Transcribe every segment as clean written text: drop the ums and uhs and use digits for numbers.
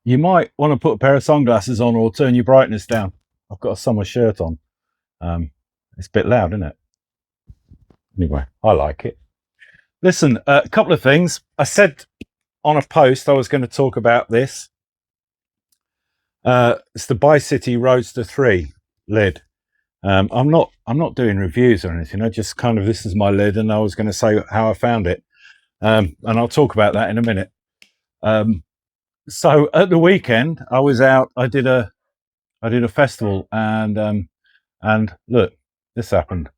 You might want to put a pair of sunglasses on or turn your brightness down. I've got a summer shirt on. It's a bit loud, isn't it? Anyway, I like it. Listen, a couple of things. I said on a post I was going to talk about this. It's the Bi-City Roadster 3 lid. I'm not doing reviews or anything. I just kind of, this is my lid, and I was going to say how I found it, and I'll talk about that in a minute. So at the weekend, I was out. I did a festival, and look, this happened.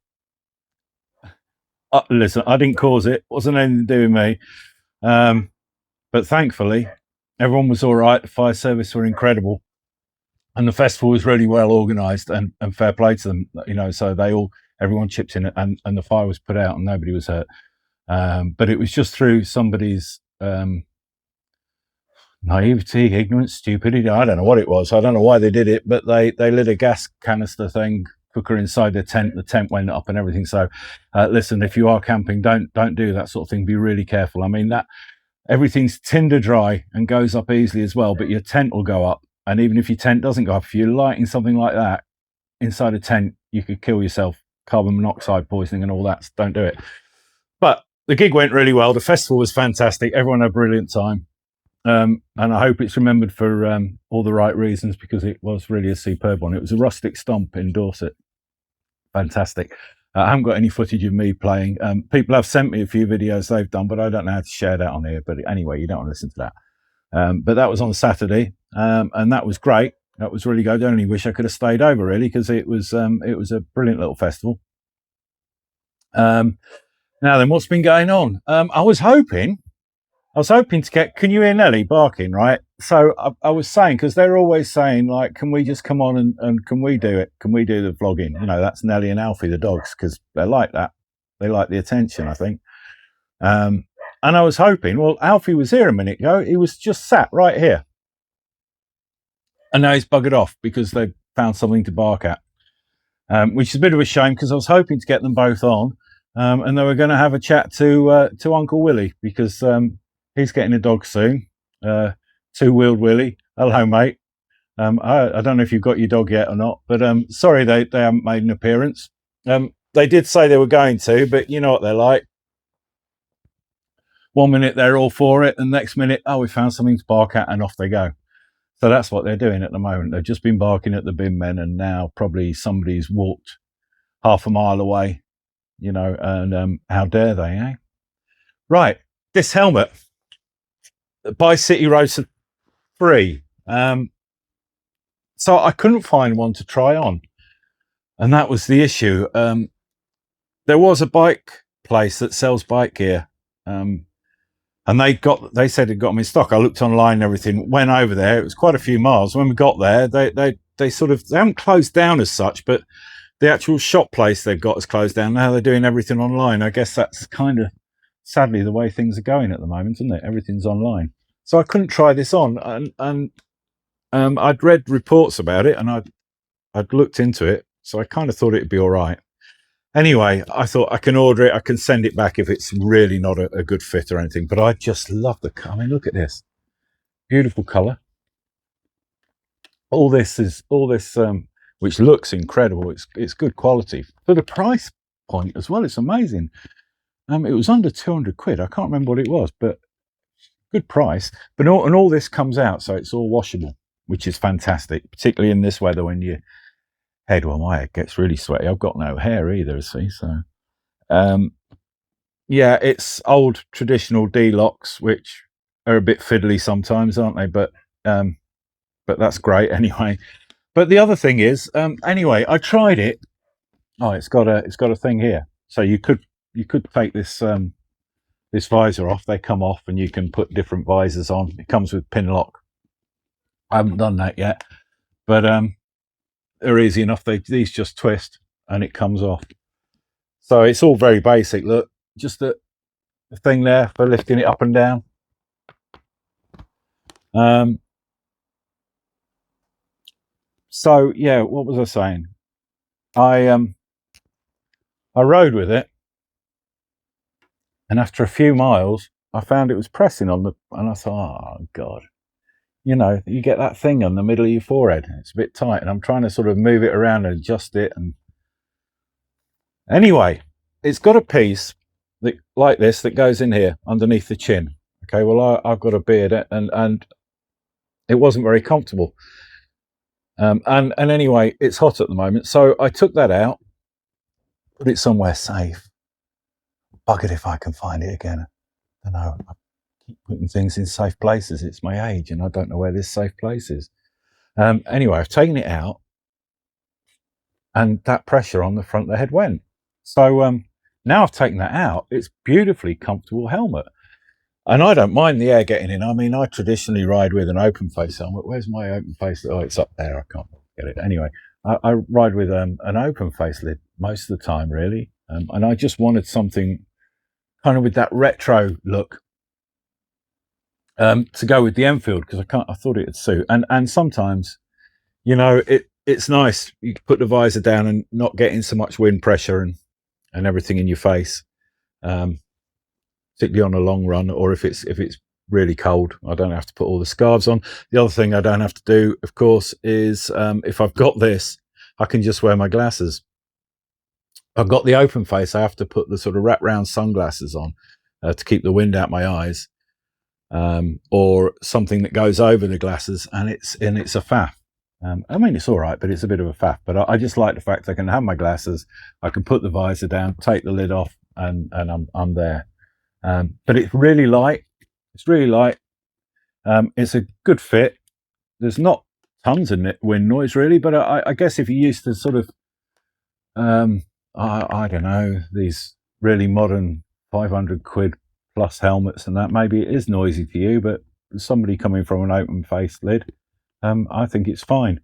Listen, I didn't cause it. Wasn't anything to do with me. But thankfully, everyone was all right. The fire service were incredible, and the festival was really well organised, and fair play to them. You know, so everyone chipped in, and the fire was put out, and nobody was hurt. But it was just through somebody's naivety, ignorance, stupidity. I don't know what it was. I don't know why they did it, but they lit a gas canister thing cooker inside the tent. The tent went up and everything. So listen, if you are camping, don't do that sort of thing. Be really careful. I mean, that everything's tinder dry and goes up easily as well, but your tent will go up. And even if your tent doesn't go up, if you're lighting something like that inside a tent, you could kill yourself. Carbon monoxide poisoning and all that. So don't do it. But the gig went really well. The festival was fantastic. Everyone had a brilliant time. And I hope it's remembered for all the right reasons, because it was really a superb one. It was a Rustic Stomp in Dorset. Fantastic. I haven't got any footage of me playing. People have sent me a few videos they've done, but I don't know how to share that on here. But anyway, you don't want to listen to that. But that was on Saturday, and that was great. That was really good. I only wish I could have stayed over, really, because it was a brilliant little festival. Now then, what's been going on? I was hoping to get, can you hear Nelly barking, right? So I was saying, because they're always saying, like, can we just come on and can we do it? Can we do the vlogging? You know, that's Nelly and Alfie, the dogs, because they're like that. They like the attention, I think. And I was hoping, well, Alfie was here a minute ago. He was just sat right here. And now he's buggered off because they found something to bark at, which is a bit of a shame, because I was hoping to get them both on. And they were going to have a chat to Uncle Willie, because he's getting a dog soon. Two-wheeled Willie. Hello, mate. I don't know if you've got your dog yet or not, but sorry they haven't made an appearance. They did say they were going to, but you know what they're like. One minute they're all for it, and next minute, oh, we found something to bark at, and off they go. So that's what they're doing at the moment. They've just been barking at the bin men, and now probably somebody's walked half a mile away, you know, and how dare they, eh? Right, this helmet, Bi-City Roadster 3. So I couldn't find one to try on, and that was the issue. There was a bike place that sells bike gear, and they said it got them in stock. I looked online and everything, went over there. It was quite a few miles. When we got there, they haven't closed down as such, but the actual shop place they've got has closed down. Now they're doing everything online. I guess that's kind of sadly the way things are going at the moment, isn't it? Everything's online. So I couldn't try this on, and I'd read reports about it, and I'd looked into it, so I kind of thought it'd be all right. Anyway, I thought I can order it. I can send it back if it's really not a good fit or anything. But I just love the color. I mean, look at this beautiful color. All this, which looks incredible. It's good quality for the price point as well. It's amazing. It was under 200 quid. I can't remember what it was, but good price. But all this comes out, so it's all washable, which is fantastic, particularly in this weather when you head, well, my head gets really sweaty. I've got no hair either, see, so yeah, it's old traditional D-locks, which are a bit fiddly sometimes, aren't they? But that's great anyway. But the other thing is, anyway, I tried it. Oh, it's got a thing here, so you could take this this visor off. They come off, and you can put different visors on. It comes with pin lock. I haven't done that yet, but they're easy enough. These just twist and it comes off. So it's all very basic. Look, just the thing there for lifting it up and down. So yeah, what was I saying? I rode with it, and after a few miles, I found it was pressing on the, and I thought, oh God, you know, you get that thing on the middle of your forehead. It's a bit tight, and I'm trying to sort of move it around and adjust it. And anyway, it's got a piece that, like this, that goes in here underneath the chin. Okay, well, I've got a beard, and it wasn't very comfortable. And anyway, it's hot at the moment, so I took that out, put it somewhere safe. Buggered if I can find it again. I don't know. I keep putting things in safe places. It's my age, and I don't know where this safe place is. Anyway, I've taken it out, and that pressure on the front of the head went. So now I've taken that out. It's beautifully comfortable helmet, and I don't mind the air getting in. I mean, I traditionally ride with an open face helmet. Where's my open face? Oh, it's up there. I can't get it. Anyway, I ride with an open face lid most of the time, really, and I just wanted something kind of with that retro look to go with the Enfield, because I thought it would suit. And sometimes, you know, it's nice. You can put the visor down and not getting so much wind pressure and everything in your face, particularly on a long run, or if it's really cold. I don't have to put all the scarves on. The other thing I don't have to do, of course, is if I've got this, I can just wear my glasses. I've got the open face. I have to put the sort of wrap-round sunglasses on to keep the wind out my eyes, or something that goes over the glasses, and it's a faff. I mean, it's all right, but it's a bit of a faff. But I just like the fact I can have my glasses, I can put the visor down, take the lid off, and I'm there. But it's really light. It's really light. It's a good fit. There's not tons of wind noise really, but I guess if you're used to sort of I don't know, these really modern 500 quid plus helmets and that, maybe it is noisy to you, but somebody coming from an open face lid, I think it's fine.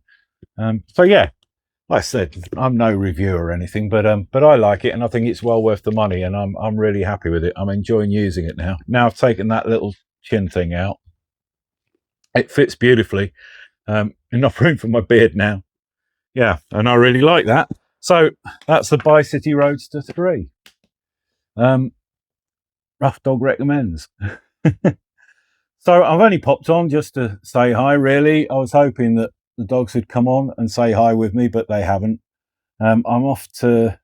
So yeah, like I said, I'm no reviewer or anything, but I like it, and I think it's well worth the money, and I'm really happy with it. I'm enjoying using it now. Now I've taken that little chin thing out. It fits beautifully. Enough room for my beard now. Yeah, and I really like that. So that's the Bi-City Roadster 3. Rough Dog recommends. So I've only popped on just to say hi, really. I was hoping that the dogs would come on and say hi with me, but they haven't. I'm off to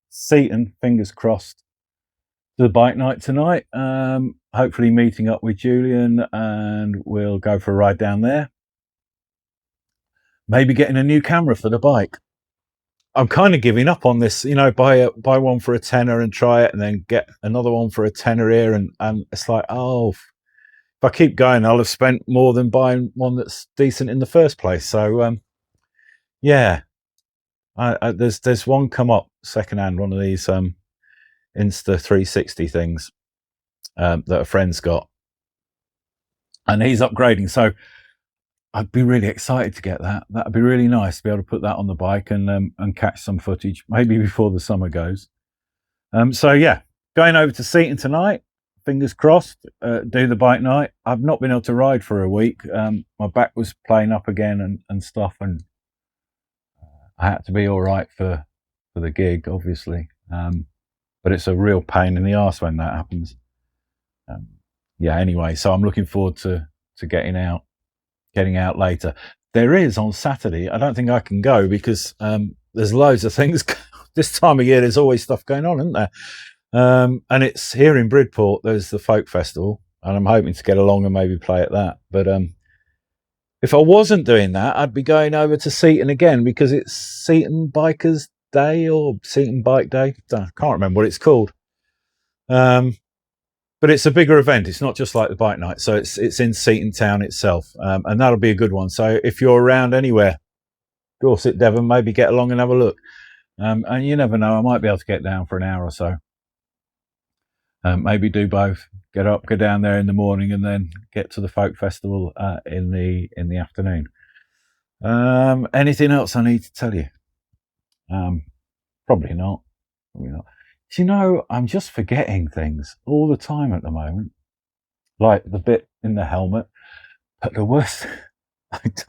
Seaton, fingers crossed, to the bike night tonight. Hopefully meeting up with Julian, and we'll go for a ride down there. Maybe getting a new camera for the bike. I'm kind of giving up on this, you know, buy one for a tenner and try it, and then get another one for a tenner here, and it's like, oh, if I keep going, I'll have spent more than buying one that's decent in the first place. So yeah, there's one come up secondhand, one of these Insta 360 things that a friend's got, and he's upgrading. So I'd be really excited to get that. That'd be really nice to be able to put that on the bike and catch some footage, maybe before the summer goes. So yeah, going over to Seaton tonight. Fingers crossed. Do the bike night. I've not been able to ride for a week. My back was playing up again and stuff, and I had to be all right for the gig, obviously. But it's a real pain in the arse when that happens. Yeah. Anyway, so I'm looking forward to getting out later. There is on Saturday. I don't think I can go because there's loads of things. This time of year, there's always stuff going on, isn't there? And it's here in Bridport. There's the folk festival, and I'm hoping to get along and maybe play at that. But if I wasn't doing that, I'd be going over to Seaton again, because it's Seaton Bikers Day or Seaton Bike Day. I can't remember what it's called. But it's a bigger event. It's not just like the bike night. So it's in Seaton town itself, and that'll be a good one. So if you're around anywhere, Dorset, Devon, maybe get along and have a look. And you never know, I might be able to get down for an hour or so. Maybe do both. Get up, go down there in the morning, and then get to the folk festival in the afternoon. Anything else I need to tell you? Probably not. Probably not. Do you know, I'm just forgetting things all the time at the moment, like the bit in the helmet. But the worst,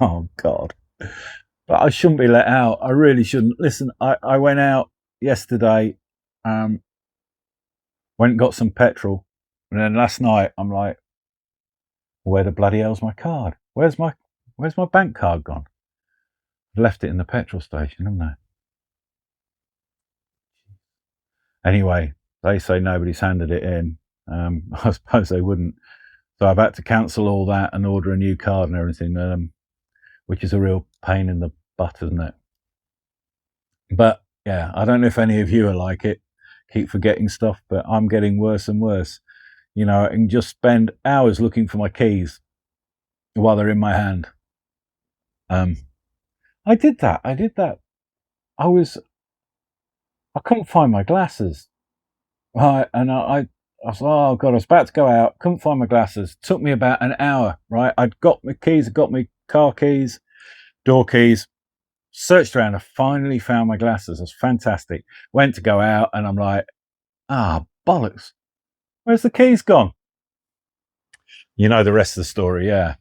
oh God, but I shouldn't be let out. I really shouldn't. Listen, I went out yesterday, went and got some petrol, and then last night I'm like, where the bloody hell's my card? Where's my bank card gone? I've left it in the petrol station, haven't I? Anyway, they say nobody's handed it in. I suppose they wouldn't. So I've had to cancel all that and order a new card and everything, which is a real pain in the butt, isn't it? But yeah, I don't know if any of you are like it, keep forgetting stuff, but I'm getting worse and worse. You know, I can just spend hours looking for my keys while they're in my hand. I did that. I couldn't find my glasses. Right, and I was like, oh god, I was about to go out, couldn't find my glasses. Took me about an hour, right? I'd got my keys, I got my car keys, door keys, searched around, I finally found my glasses. It was fantastic. Went to go out and I'm like, bollocks. Where's the keys gone? You know the rest of the story, yeah.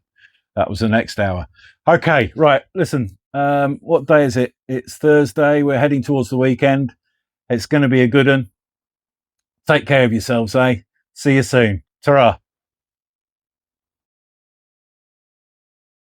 That was the next hour. Okay, right, listen, what day is it? It's Thursday. We're heading towards the weekend. It's going to be a good one. Take care of yourselves, eh? See you soon. Ta-ra.